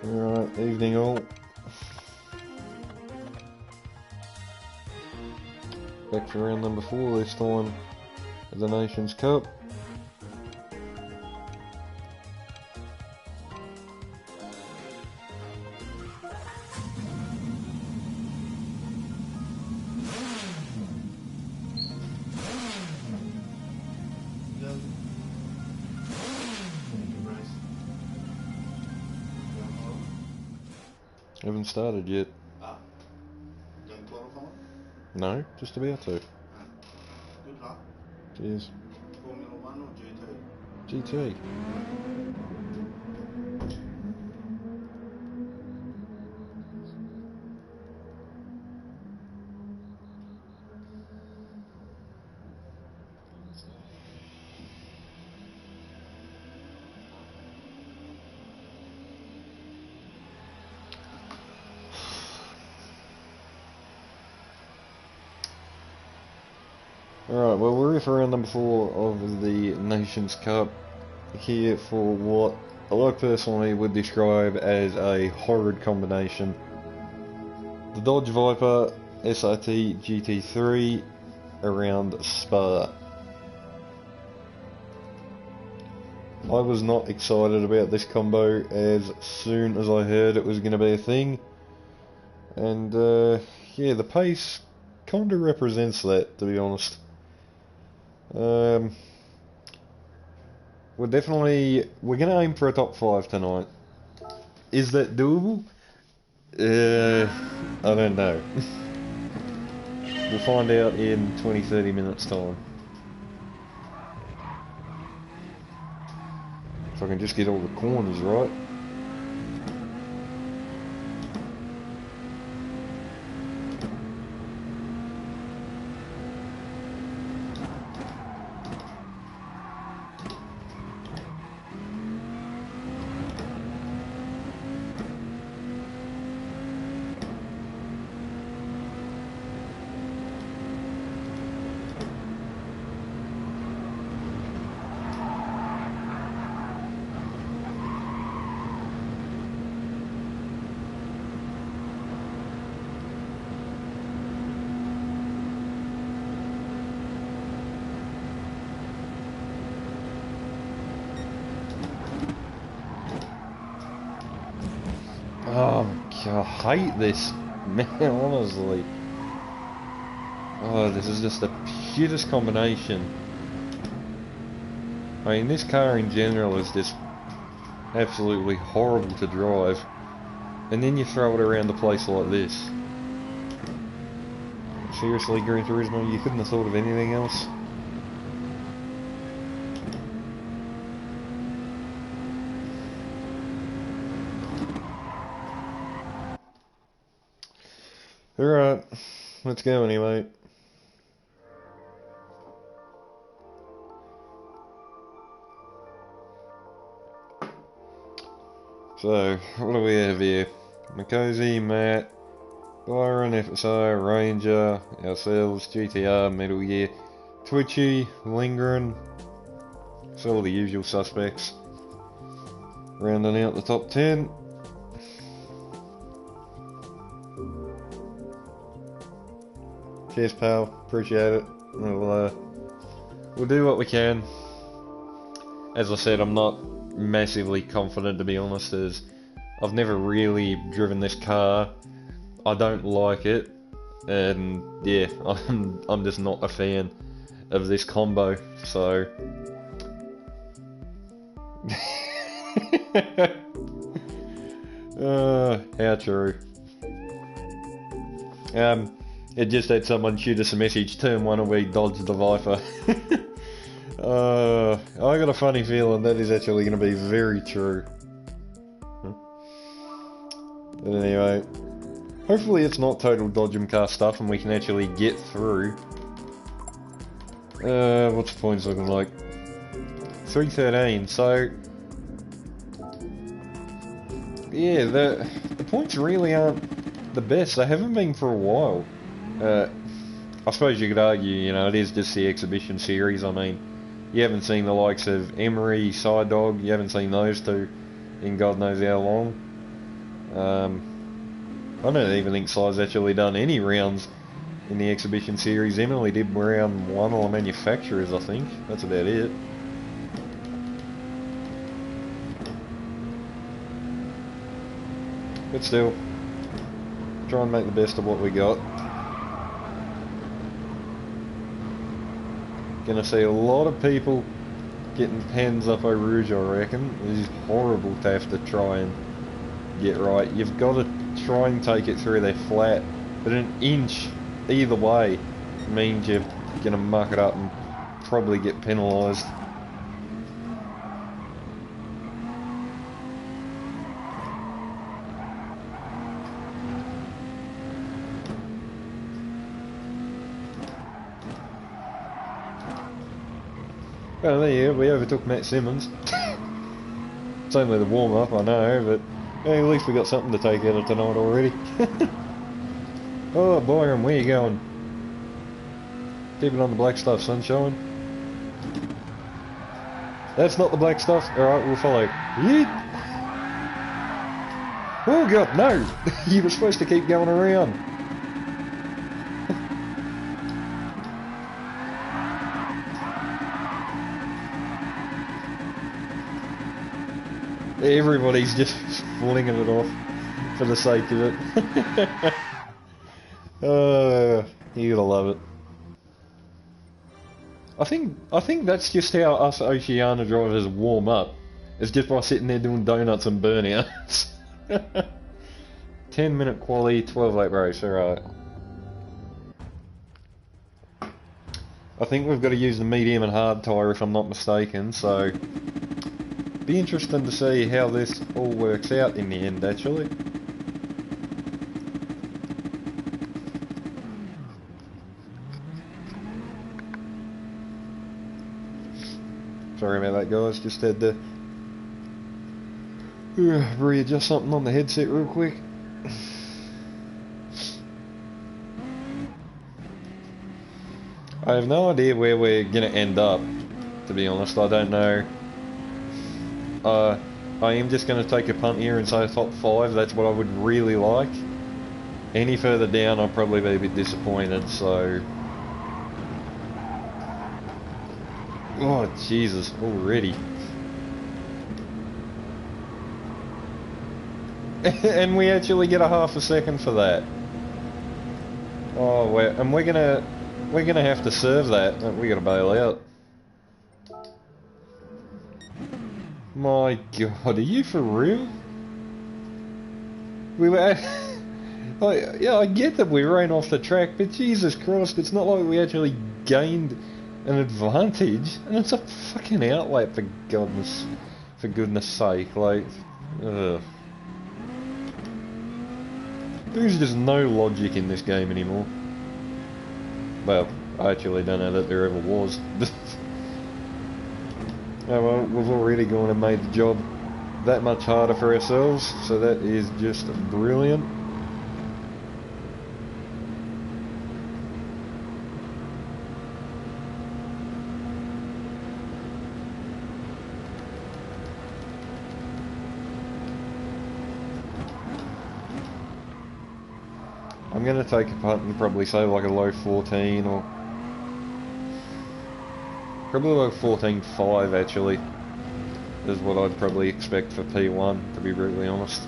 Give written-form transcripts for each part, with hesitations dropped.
Alright, evening all. Back for round number 4, this time of the Nations Cup. Haven't started yet. Ah. Done qualifying? No, just about to. Good luck. Cheers. Formula 1 or GT? GT. Alright, well we're here for round number 4 of the Nations Cup, here for what I personally would describe as a horrid combination. The Dodge Viper SRT GT3 around Spa. I was not excited about this combo as soon as I heard it was going to be a thing, and yeah, the pace kind of represents that, to be honest. We're gonna aim for a top 5 tonight. Is that doable? I don't know. We'll find out in 20-30 minutes time. If I can just get all the corners right. Oh God, I hate this, man, honestly. Oh, this is just the shittest combination. I mean, this car in general is just absolutely horrible to drive. And then you throw it around the place like this. Seriously, GranTurisimo, you couldn't have thought of anything else? Alright, let's go anyway. So, what do we have here? Makosi, Matt, Byron, FSI, Ranger, ourselves, GTR, Metal Gear, Twitchy, Lingren, so all the usual suspects. Rounding out the top 10. Cheers, pal. Appreciate it. We'll do what we can. As I said, I'm not massively confident, to be honest, as I've never really driven this car. I don't like it, and yeah, I'm just not a fan of this combo. So, how true. It just had someone shoot us a message, turn 1 and we dodged the Viper. I got a funny feeling that is actually going to be very true. But anyway, hopefully it's not total dodgem car stuff and we can actually get through. What's the points looking like? 313, so yeah, the points really aren't the best. They haven't been for a while. I suppose you could argue, you know, it is just the exhibition series. I mean, you haven't seen the likes of Emery, Side Dog, you haven't seen those two in God knows how long. I don't even think Side's actually done any rounds in the exhibition series. Emily did round 1 on manufacturers, I think. That's about it. But still, try and make the best of what we got. Gonna see a lot of people getting pens up Eau Rouge, I reckon. It is horrible to have to try and get right. You've got to try and take it through there flat, but an inch either way means you're gonna muck it up and probably get penalised. Well, there you go, we overtook Matt Simmons. It's only the warm-up, I know, but hey, at least we got something to take out of tonight already. Oh, Byron, where you going? Keep it on the black stuff, sunshine. That's not the black stuff. Alright, we'll follow. Yeet! Oh god, no! You were supposed to keep going around. Everybody's just flinging it off for the sake of it. You gotta love it. I think that's just how us Oceania drivers warm up. It's just by sitting there doing donuts and burnouts. 10-minute quali, 12 lap race, alright. I think we've got to use the medium and hard tyre if I'm not mistaken, so be interesting to see how this all works out in the end, actually. Sorry about that, guys, just had to readjust something on the headset real quick. I have no idea where we're going to end up, to be honest. I don't know. I am just going to take a punt here and say top 5. That's what I would really like. Any further down, I'll probably be a bit disappointed, so... Oh, Jesus, already. And we actually get a half a second for that. Oh, and we're gonna have to serve that. We gotta bail out. My God, are you for real? We were... yeah, I get that we ran off the track, but Jesus Christ, it's not like we actually gained an advantage, and it's a fucking outlap, for goodness sake, like, ugh. There's just no logic in this game anymore. Well, I actually don't know that there ever was. Oh well, we've already gone and made the job that much harder for ourselves, so that is just brilliant. I'm going to take a punt and probably say like a low 14 or probably like 14.5 actually is what I'd probably expect for P1, to be brutally honest.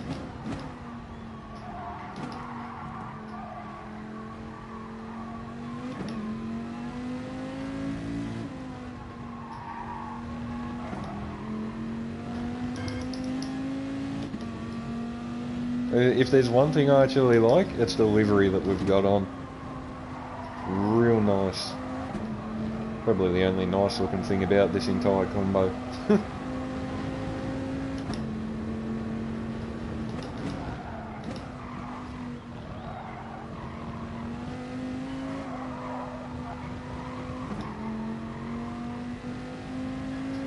If there's one thing I actually like, it's the livery that we've got on. Real nice. Probably the only nice looking thing about this entire combo.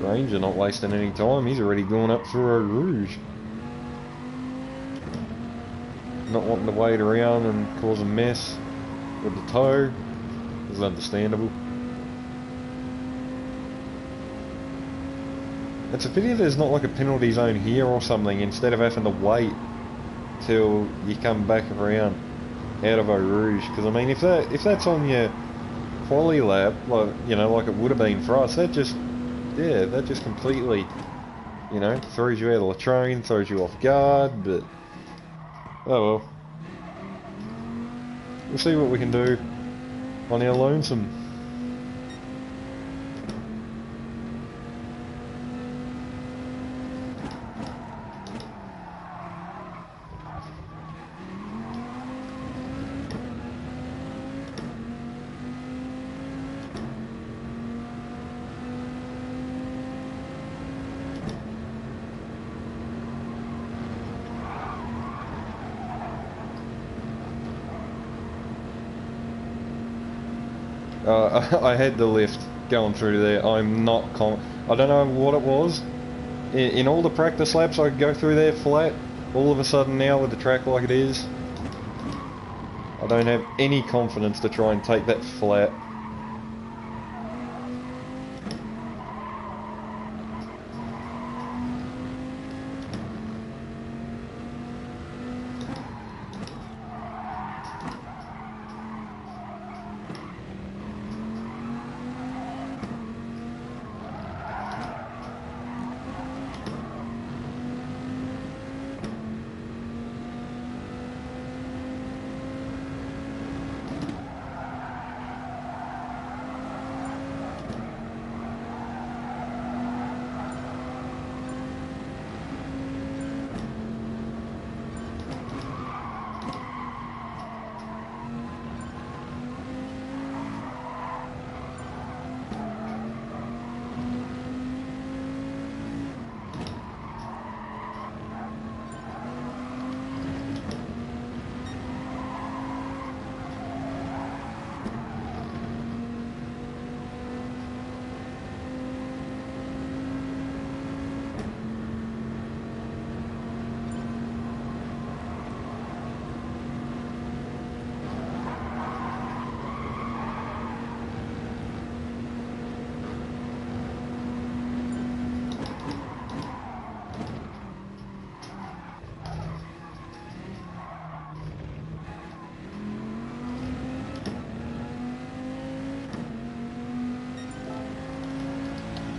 Ranger not wasting any time, he's already gone up through Eau Rouge. Not wanting to wait around and cause a mess with the toe. It's understandable. It's a pity there's not like a penalty zone here or something, instead of having to wait till you come back around out of Eau Rouge. Because I mean, if that's on your quali lap, like, you know, like it would have been for us, that just completely, you know, throws you out of the train, throws you off guard. But oh well, we'll see what we can do on our lonesome. I had the lift going through there. I'm not I don't know what it was. In all the practice laps I could go through there flat. All of a sudden now with the track like it is, I don't have any confidence to try and take that flat.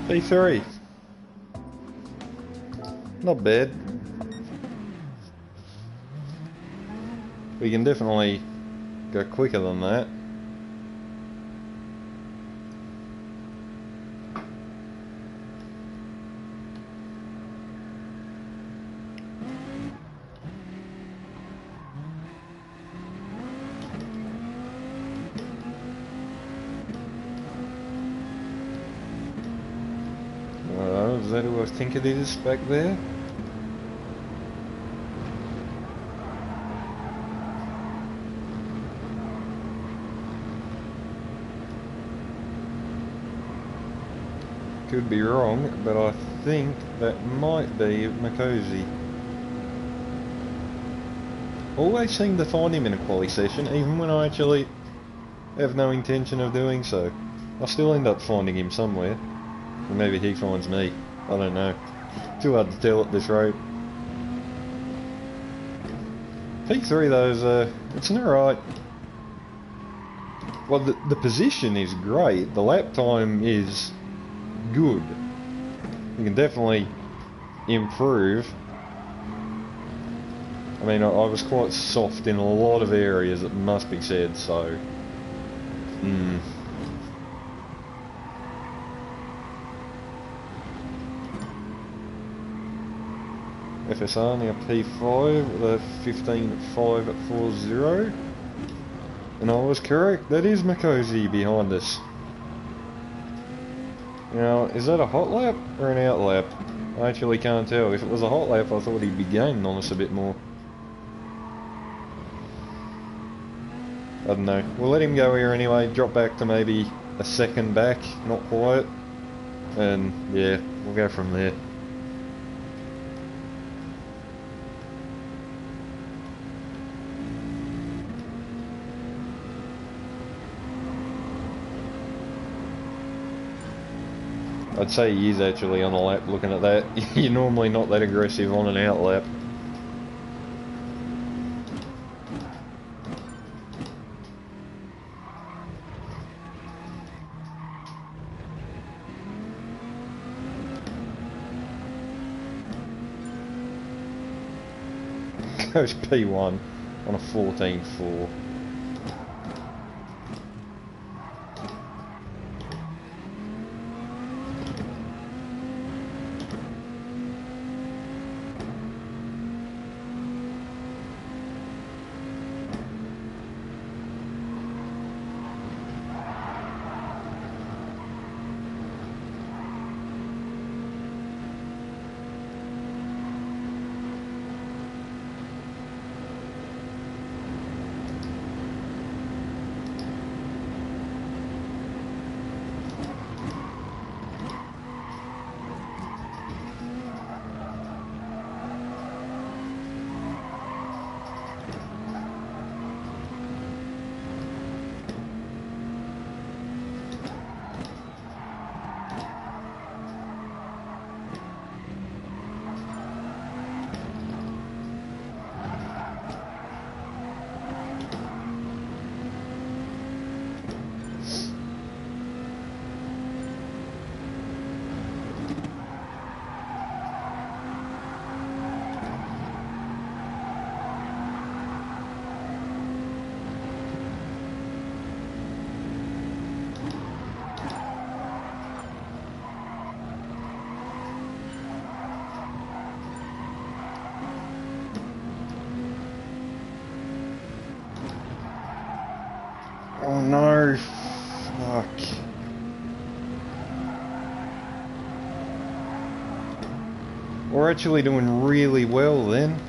P3. Not bad. We can definitely go quicker than that. Is that who I think it is back there? Could be wrong, but I think that might be Makosi. Always seem to find him in a quali session, even when I actually have no intention of doing so. I still end up finding him somewhere. Or maybe he finds me. I don't know. Too hard to tell at this rate. P3 though is, it's an alright. Well, the position is great. The lap time is good. You can definitely improve. I mean, I was quite soft in a lot of areas, it must be said, so... FSR now P5 with a 15.540, and I was correct, that is Makosi behind us. Now, is that a hot lap or an out lap? I actually can't tell. If it was a hot lap, I thought he'd be gaining on us a bit more. I don't know. We'll let him go here anyway, drop back to maybe a second back, not quite, and yeah, we'll go from there. I'd say he is actually on a lap looking at that. You're normally not that aggressive on an out lap. Goes P1 on a 14.4. Oh no, fuck. We're actually doing really well then.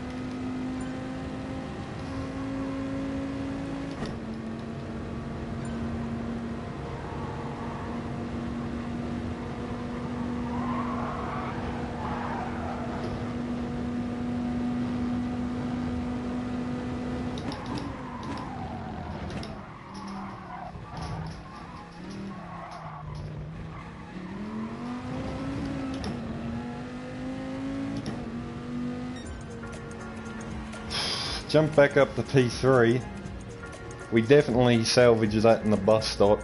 Jump back up to P3. We definitely salvaged that in the bus stop.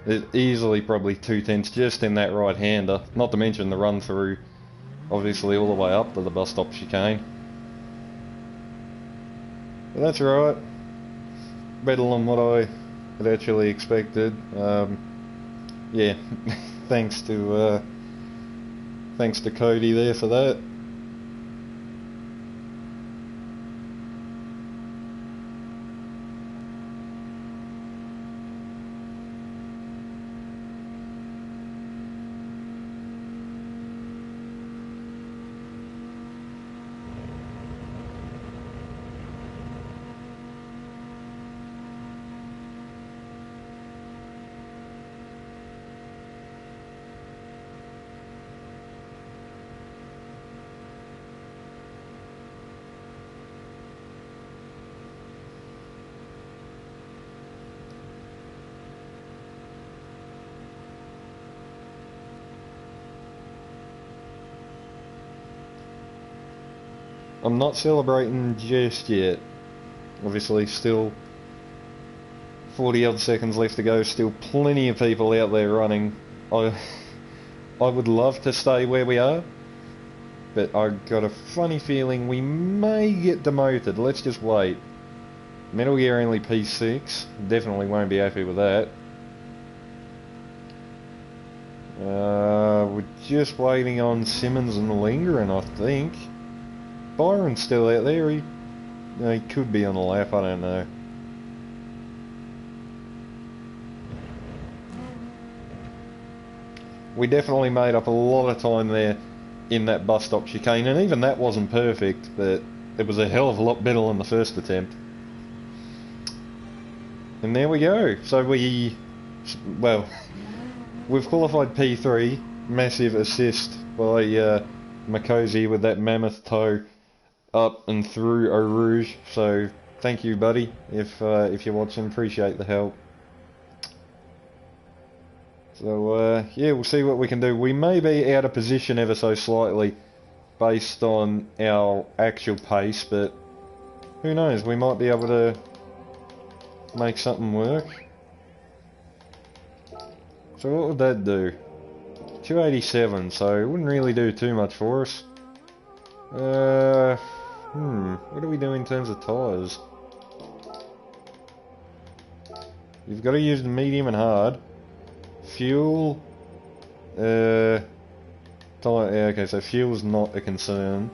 It easily probably 2/10 just in that right hander. Not to mention the run through, obviously all the way up to the bus stop chicane. But that's alright. Better than what I had actually expected. Yeah, thanks to Cody there for that. I'm not celebrating just yet. Obviously still 40 odd seconds left to go, still plenty of people out there running. I would love to stay where we are, but I've got a funny feeling we may get demoted. Let's just wait. Metal Gear only P6, definitely won't be happy with that. We're just waiting on Simmons and Lindgren, I think. Byron's still out there, he could be on the lap, I don't know. We definitely made up a lot of time there in that bus stop chicane, and even that wasn't perfect, but it was a hell of a lot better than the first attempt. And there we go. So we've qualified P3, massive assist by Makosi with that mammoth toe up and through Eau Rouge. So thank you, buddy, if you're watching, appreciate the help. So, yeah, we'll see what we can do. We may be out of position ever so slightly based on our actual pace, but who knows, we might be able to make something work. So what would that do? 287, so it wouldn't really do too much for us. What do we do in terms of tyres? You've got to use the medium and hard. Fuel, tyre, yeah, okay, so fuel's not a concern.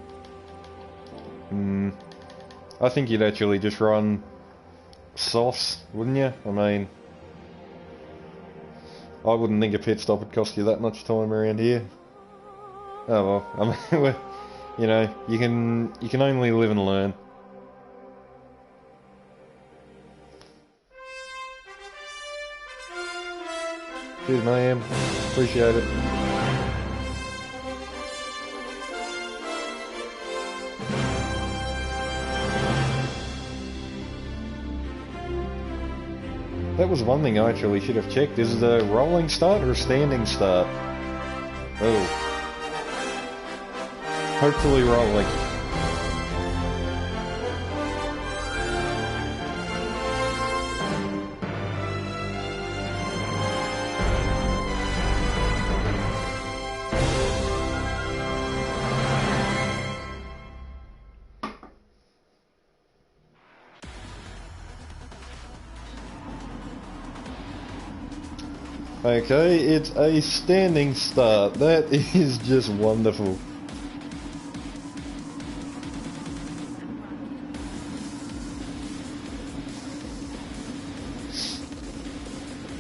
I think you'd actually just run softs, wouldn't you? I mean, I wouldn't think a pit stop would cost you that much time around here. Oh well, I mean, you know, you can only live and learn. Cheers, ma'am. Appreciate it. That was one thing I actually should have checked. Is it a rolling start or a standing start? Oh. Hopefully rolling. Okay, it's a standing start. That is just wonderful.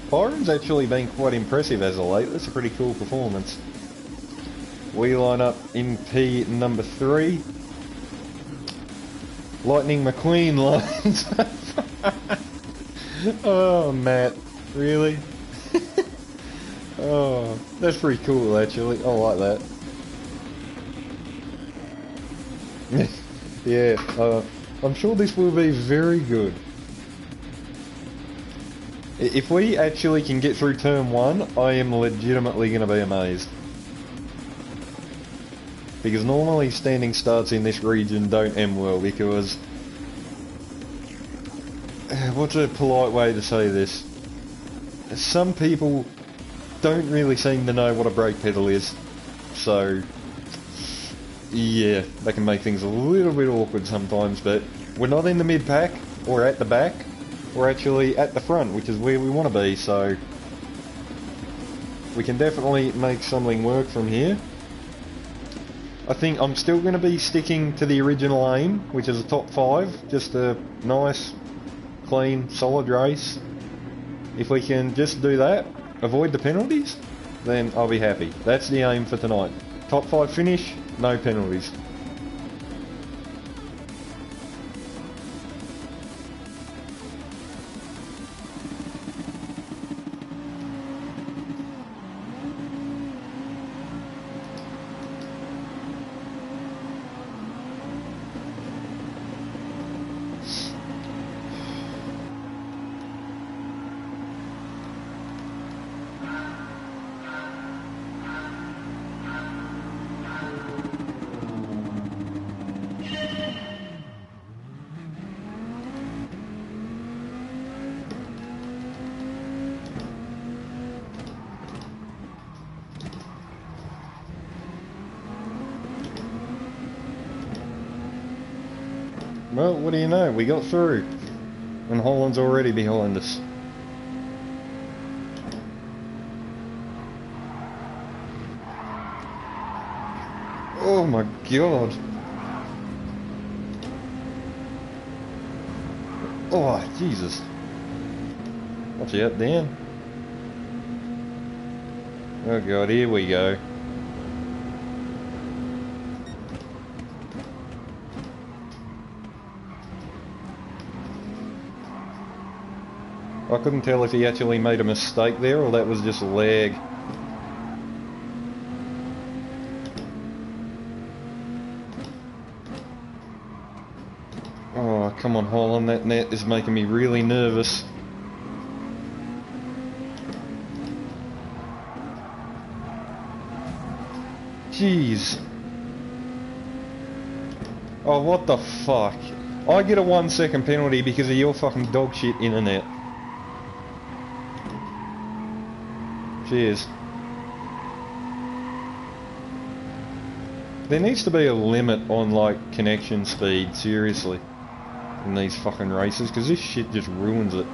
Byron's actually been quite impressive as of late. That's a pretty cool performance. We line up in P number 3. Lightning McQueen lines. Oh, Matt. Really? Oh, that's pretty cool actually. I like that. Yeah, I'm sure this will be very good. If we actually can get through turn 1, I am legitimately going to be amazed. Because normally standing starts in this region don't end well because... What's a polite way to say this? Some people don't really seem to know what a brake pedal is. So, yeah, that can make things a little bit awkward sometimes, but we're not in the mid-pack or at the back. We're actually at the front, which is where we want to be, so we can definitely make something work from here. I think I'm still going to be sticking to the original aim, which is a top 5, just a nice, clean, solid race. If we can just do that, avoid the penalties, then I'll be happy. That's the aim for tonight. Top 5 finish, no penalties. Well, what do you know? We got through. And Holland's already behind us. Oh my god. Oh, Jesus. Watch out, Dan. Oh god, here we go. I couldn't tell if he actually made a mistake there or that was just lag. Oh, come on, Holland, that net is making me really nervous. Jeez. Oh, what the fuck? I get a 1 second penalty because of your fucking dog shit internet. Cheers. There needs to be a limit on, like, connection speed, seriously, in these fucking races, because this shit just ruins it.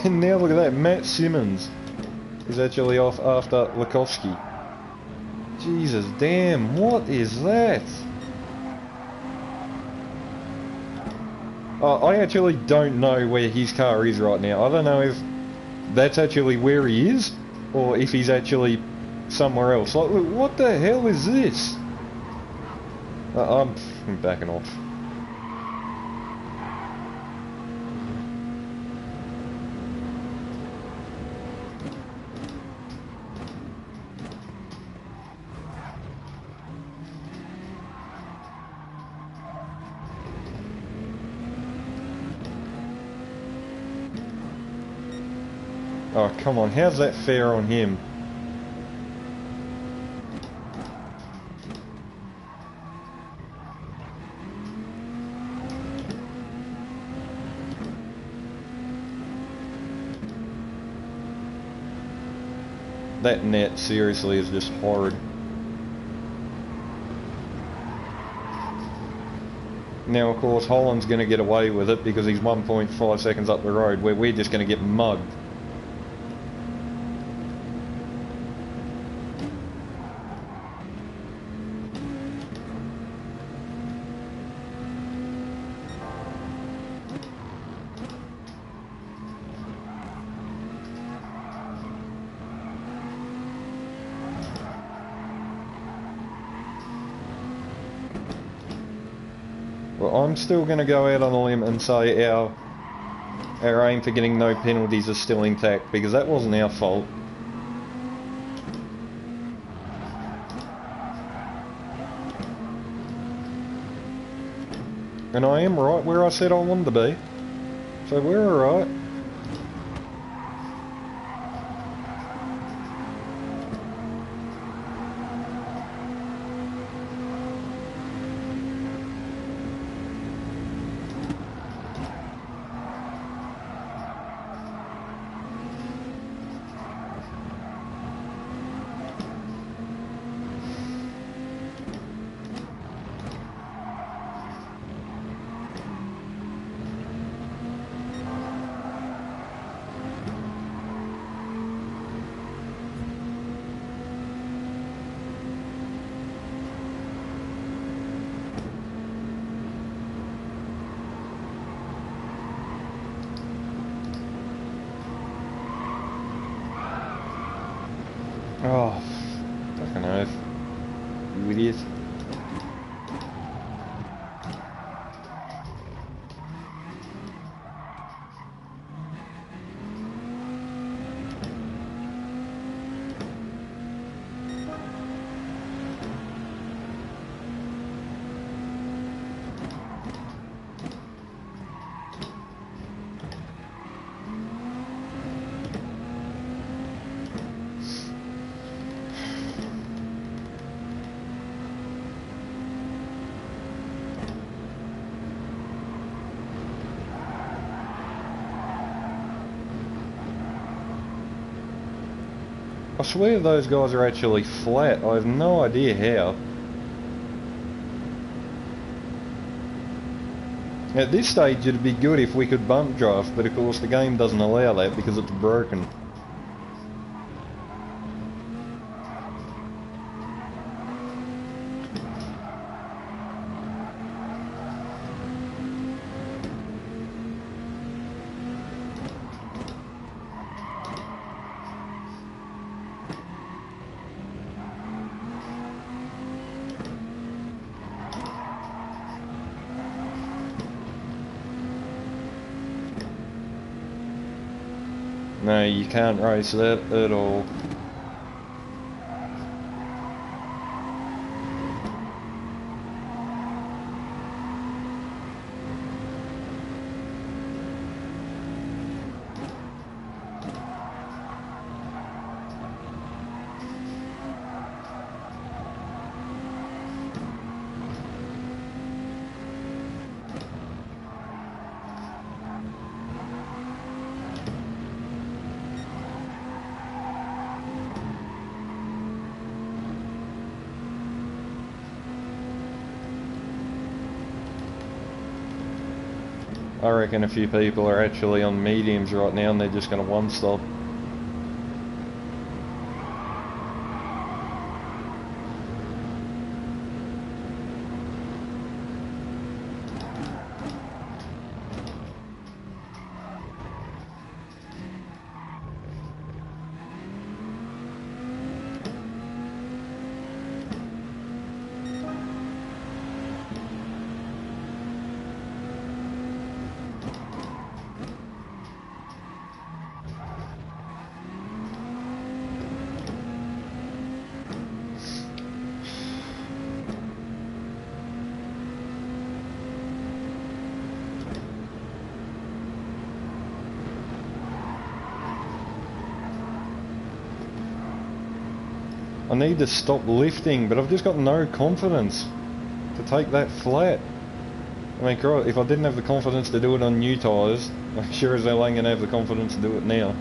And now look at that, Matt Simmons is actually off after Lukowski. Jesus damn, what is that? I actually don't know where his car is right now. I don't know if that's actually where he is, or if he's actually somewhere else. Like, look, what the hell is this? I'm backing off. Oh, come on, how's that fair on him? That net, seriously, is just horrid. Now, of course, Holland's going to get away with it because he's 1.5 seconds up the road, where we're just going to get mugged. Well, I'm still going to go out on a limb and say our aim for getting no penalties is still intact, because that wasn't our fault. And I am right where I said I wanted to be. So we're alright. Oh, fucking oath. You idiot. I swear those guys are actually flat. I have no idea how. At this stage it'd be good if we could bump draft, but of course the game doesn't allow that because it's broken. No, you can't race that at all. I reckon a few people are actually on mediums right now and they're just going to one stop. I need to stop lifting, but I've just got no confidence to take that flat. I mean, God, if I didn't have the confidence to do it on new tyres, I'm sure as hell ain't going to have the confidence to do it now.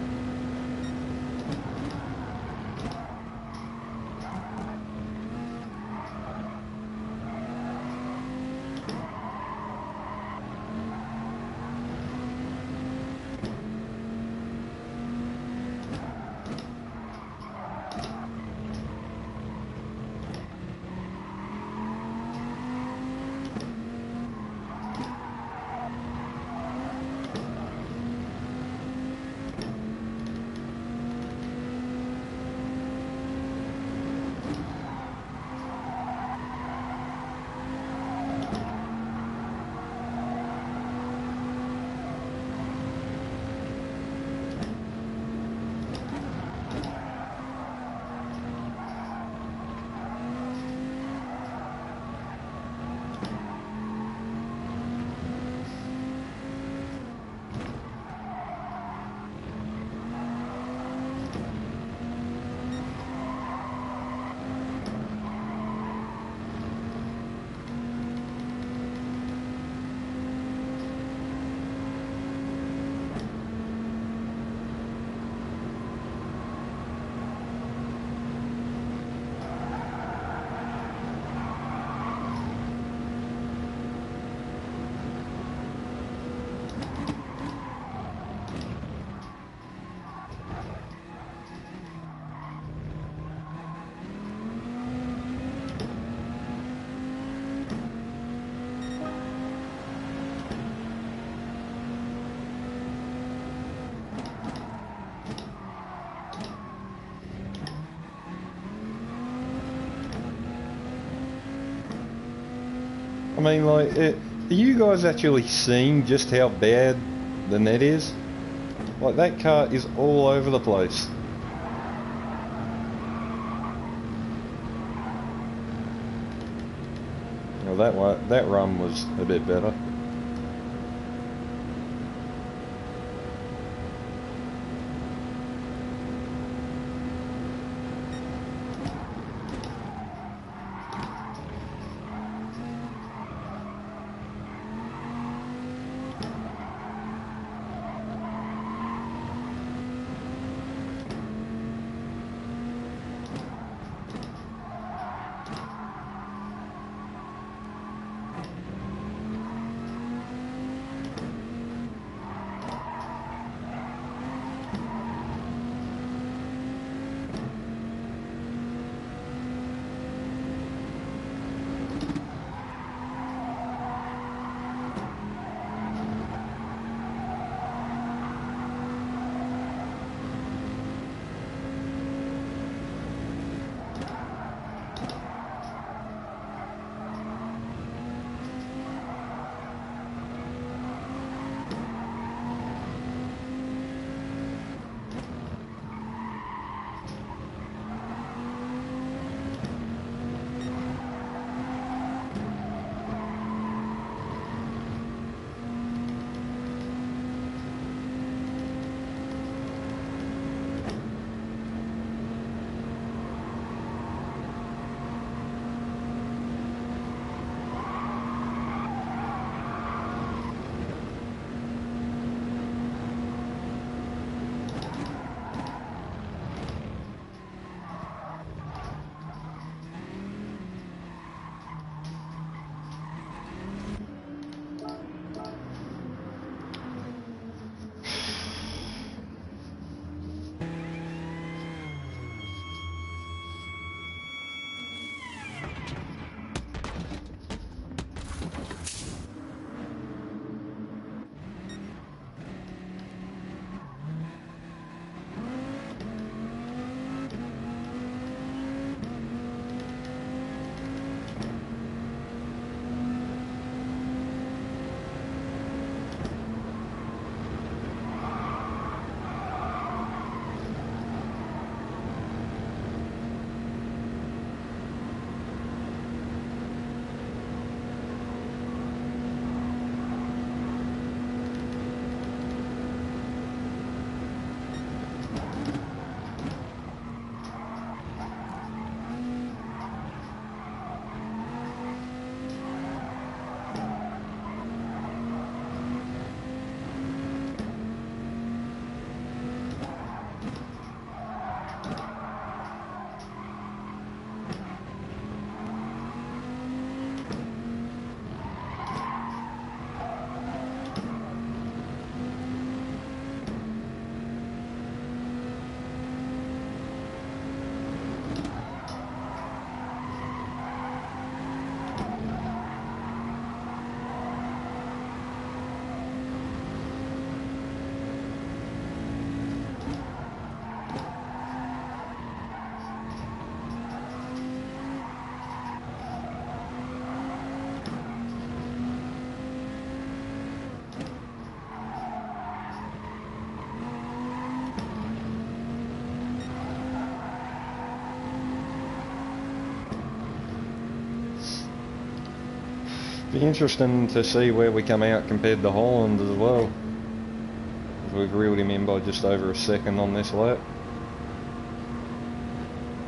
I mean, like, are you guys actually seeing just how bad the net is? Like, that car is all over the place. Well, that run was a bit better. Be interesting to see where we come out compared to Holland as well. We've reeled him in by just over a second on this lap.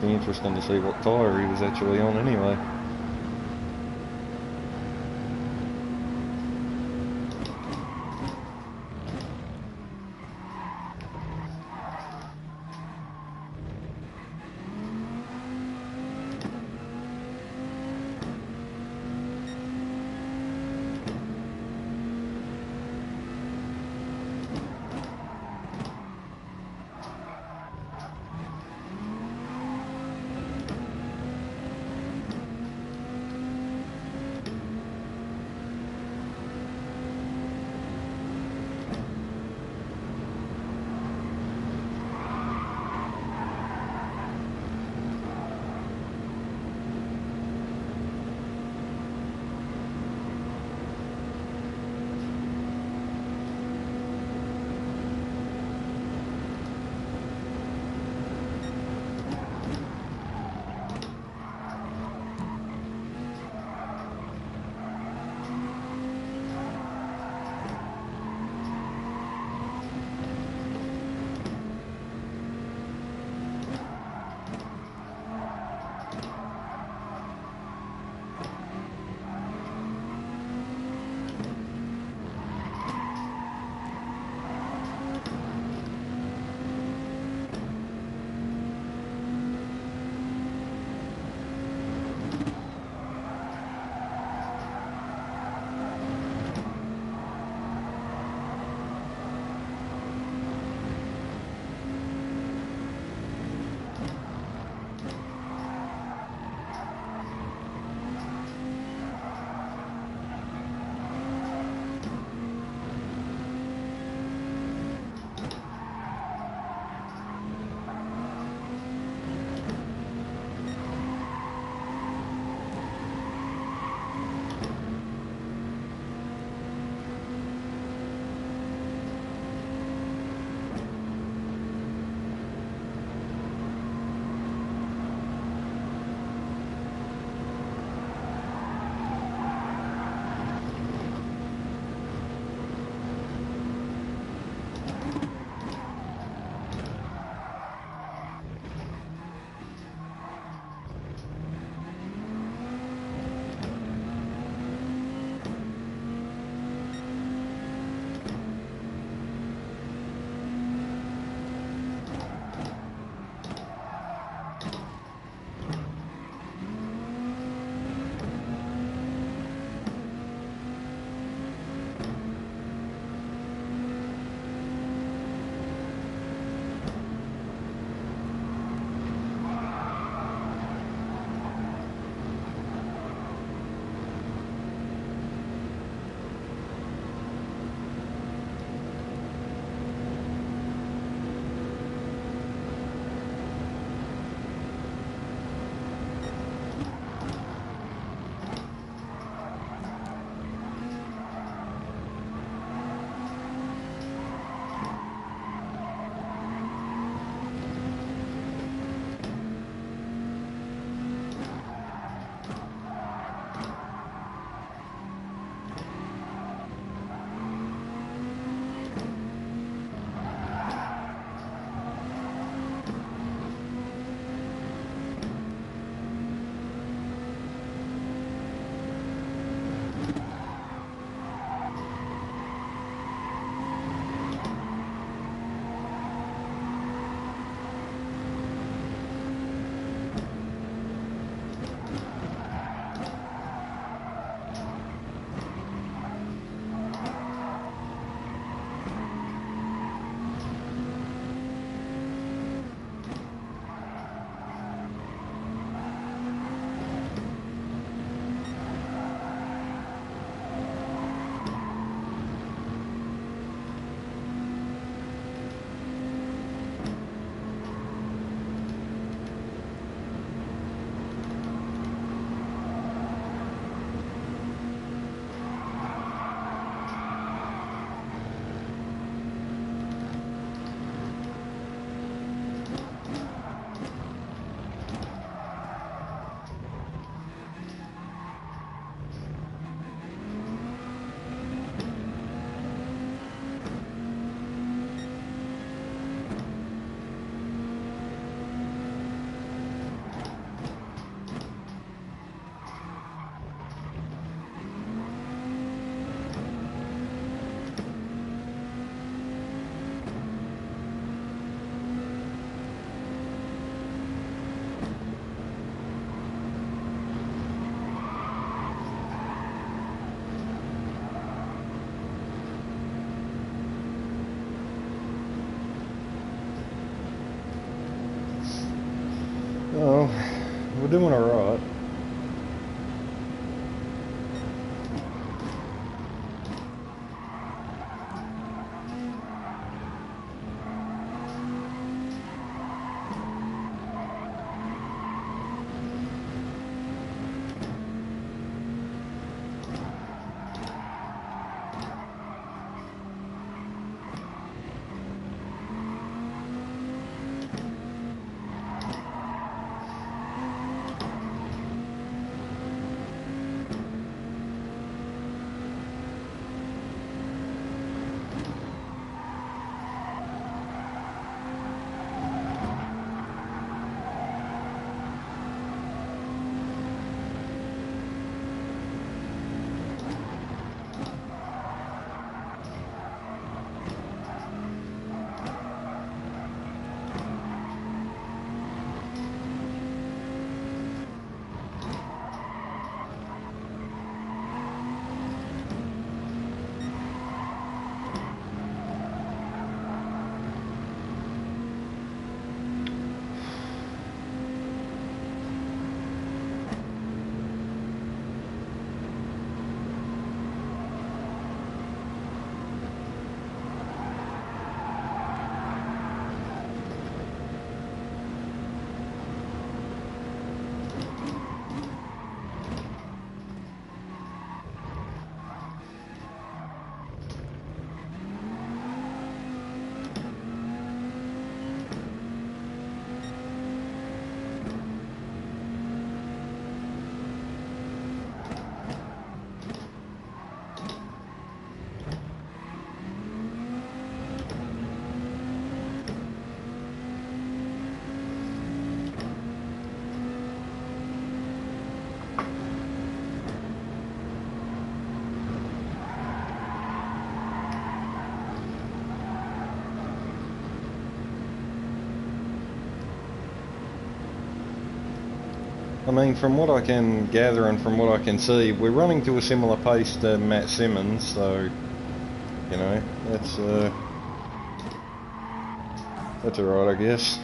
Be interesting to see what tyre he was actually on anyway. doing alright. I mean, from what I can gather and from what I can see, we're running to a similar pace to Matt Simmons, so, you know, that's alright, I guess.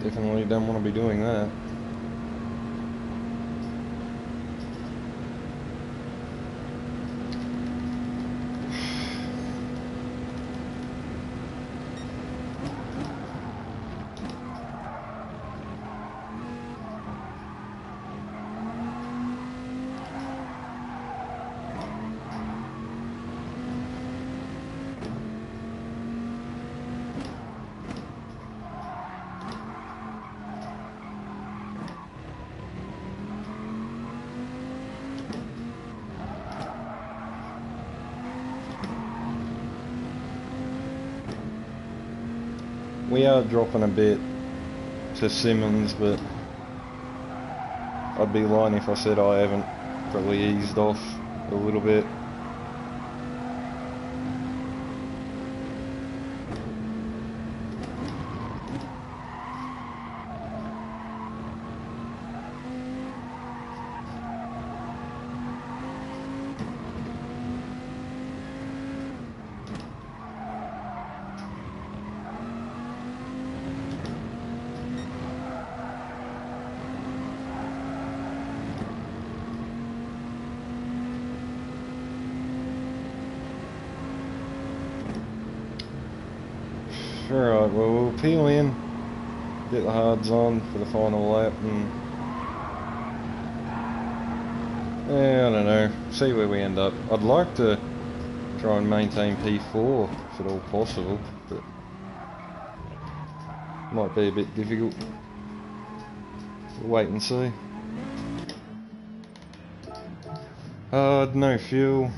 Definitely don't want to be doing that. we are dropping a bit to Simmons, but I'd be lying if I said I haven't probably eased off a little bit. Alright, well we'll peel in, get the hards on for the final lap and I don't know, see where we end up. I'd like to try and maintain P4 if at all possible, but might be a bit difficult. We'll wait and see. Hard, no fuel.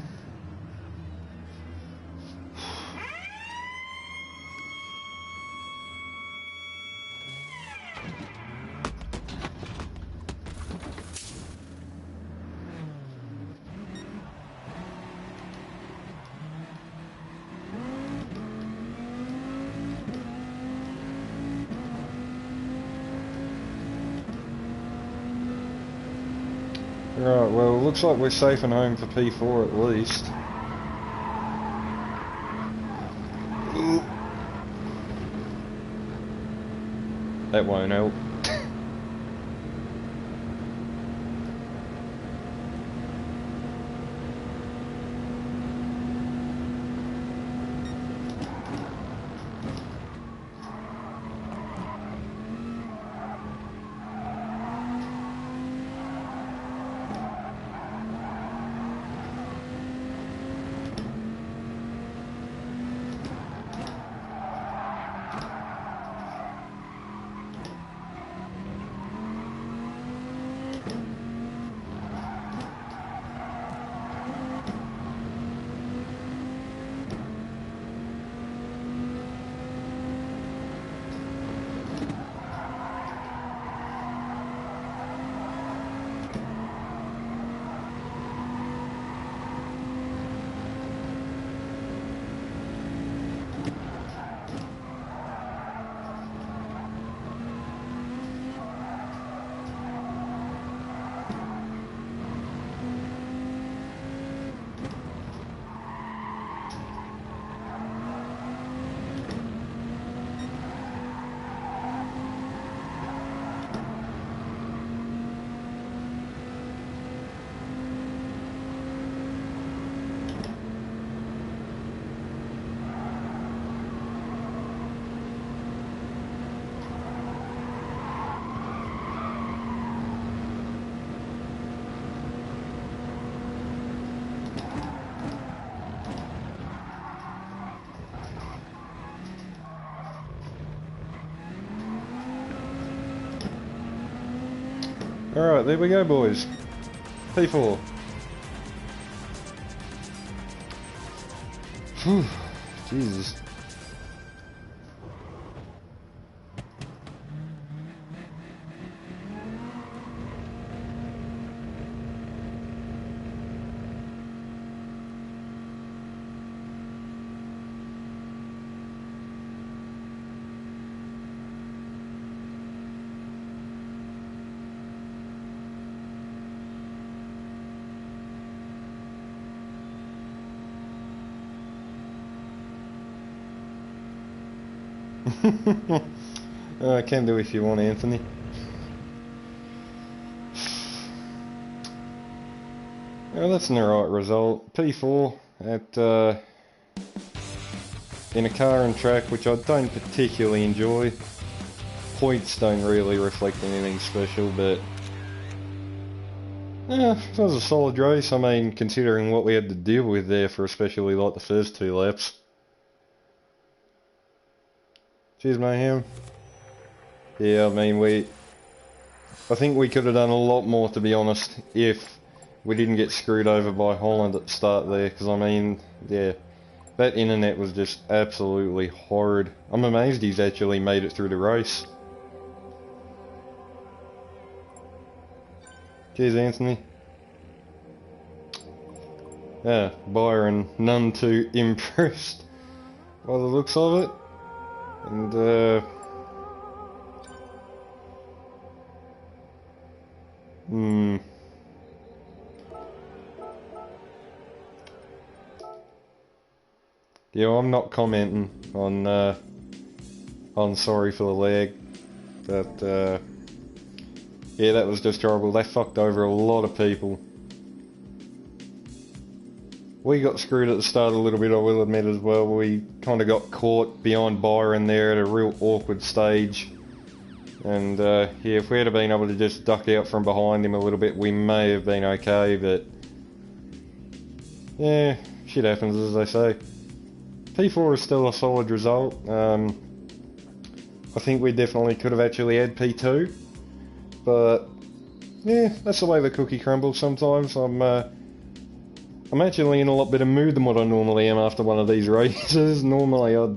Right, well, looks like we're safe and home for P4 at least. Ooh. That won't help. Alright, there we go, boys. P4. Whew, Jesus. Can do if you want, Anthony. Well, that's an alright result. P4 at in a car and track, which I don't particularly enjoy. Points don't really reflect anything special, but yeah, it was a solid race. I mean, considering what we had to deal with there for especially like the first 2 laps. Cheers, Mayhem. Yeah, I mean, I think we could have done a lot more, to be honest, if we didn't get screwed over by Holland at the start there, because I mean, yeah, That internet was just absolutely horrid. I'm amazed he's actually made it through the race. Cheers, Anthony. Yeah, Byron, none too impressed by the looks of it. And, yeah, I'm not commenting on sorry for the lag, but, yeah, that was just horrible. They fucked over a lot of people. We got screwed at the start a little bit, I will admit as well. We kind of got caught behind Byron there at a real awkward stage. And yeah, if we had been able to just duck out from behind him a little bit, we may have been okay, but yeah, shit happens, as they say. P4 is still a solid result. I think we definitely could have actually had P2, but yeah, that's the way the cookie crumbles sometimes. I'm actually in a lot better mood than what I normally am after one of these races. Normally I'd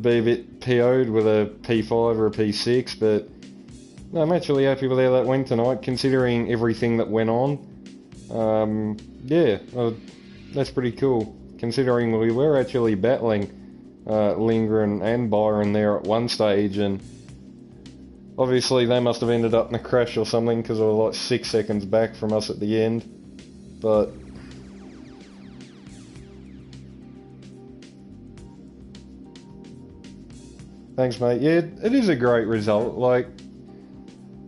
be a bit PO'd with a P5 or a P6, but no, I'm actually happy with how that went tonight, considering everything that went on. Yeah, that's pretty cool, considering we were actually battling Lindgren and Byron there at one stage, and obviously they must have ended up in a crash or something because they were like 6 seconds back from us at the end. But thanks, mate. Yeah, it is a great result. Like,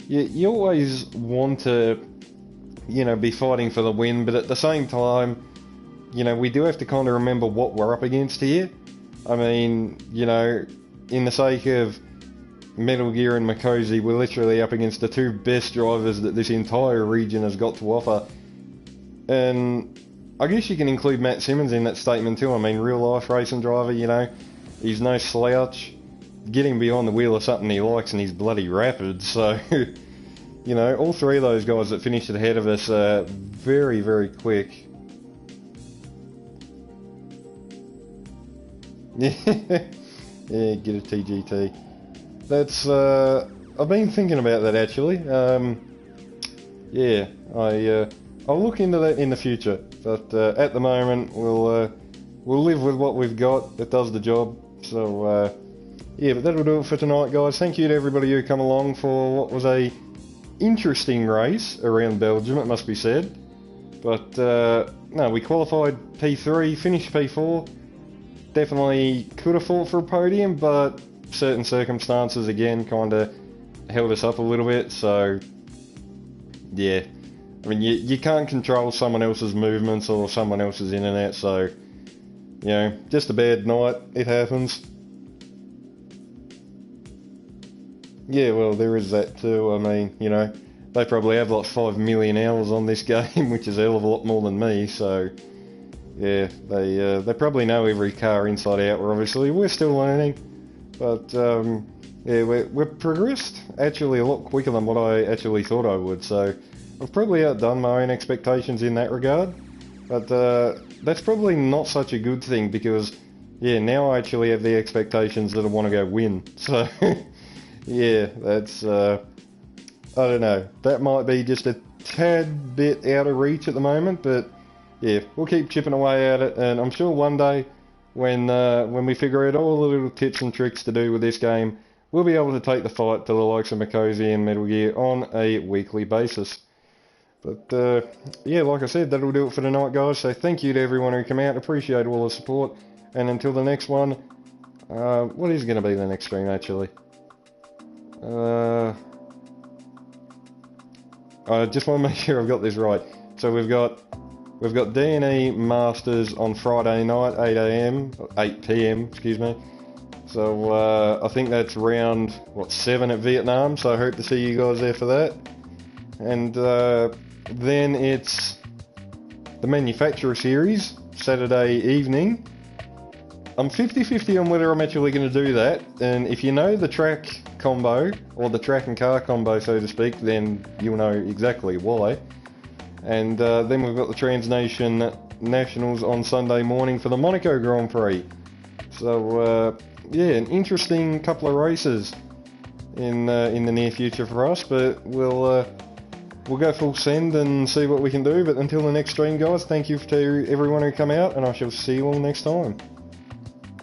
you always want to, you know, be fighting for the win, but at the same time, you know, we do have to kind of remember what we're up against here. I mean, you know, in the sake of Metal Gear and Makosi, we're literally up against the two best drivers that this entire region has got to offer. And I guess you can include Matt Simmons in that statement too. I mean, real life racing driver, you know, he's no slouch. Getting behind the wheel is something he likes, and he's bloody rapid. So, you know, all three of those guys that finished ahead of us are very, very quick. Yeah, get a TGT. That's, I've been thinking about that actually. Yeah, I'll look into that in the future, but at the moment we'll live with what we've got. It does the job. So yeah, but that'll do it for tonight, guys. Thank you to everybody who come along for what was a interesting race around Belgium, it must be said. But no, we qualified P3, finished P4. Definitely could have fought for a podium, but certain circumstances again kind of held us up a little bit. So yeah. I mean, you can't control someone else's movements or someone else's internet, so, you know, just a bad night, it happens. Yeah, well, there is that too. I mean, you know, they probably have like 5 million hours on this game, which is a hell of a lot more than me, so, yeah, they probably know every car inside out. We're still learning, but, yeah, we're progressed actually a lot quicker than what I actually thought I would, so I've probably outdone my own expectations in that regard, but that's probably not such a good thing because, yeah, now I actually have the expectations that I want to go win. So, yeah, that's, I don't know, that might be just a tad bit out of reach at the moment, but yeah, we'll keep chipping away at it, and I'm sure one day when we figure out all the little tips and tricks to do with this game, we'll be able to take the fight to the likes of Makosi and Metal Gear on a weekly basis. But, yeah, like I said, that'll do it for tonight, guys. So thank you to everyone who came out. Appreciate all the support. And until the next one, what is going to be the next stream, actually? I just want to make sure I've got this right. So we've got D&E Masters on Friday night, 8 AM, 8 PM, excuse me. So, I think that's round, 7 at Vietnam. So I hope to see you guys there for that. And, then it's the Manufacturer Series, Saturday evening. I'm 50-50 on whether I'm actually going to do that, and if you know the track combo, or the track and car combo so to speak, then you'll know exactly why. And then we've got the Transnation Nationals on Sunday morning for the Monaco Grand Prix. So yeah, an interesting couple of races in the near future for us, but we'll go full send and see what we can do. But until the next stream, guys, thank you to everyone who come out, and I shall see you all next time.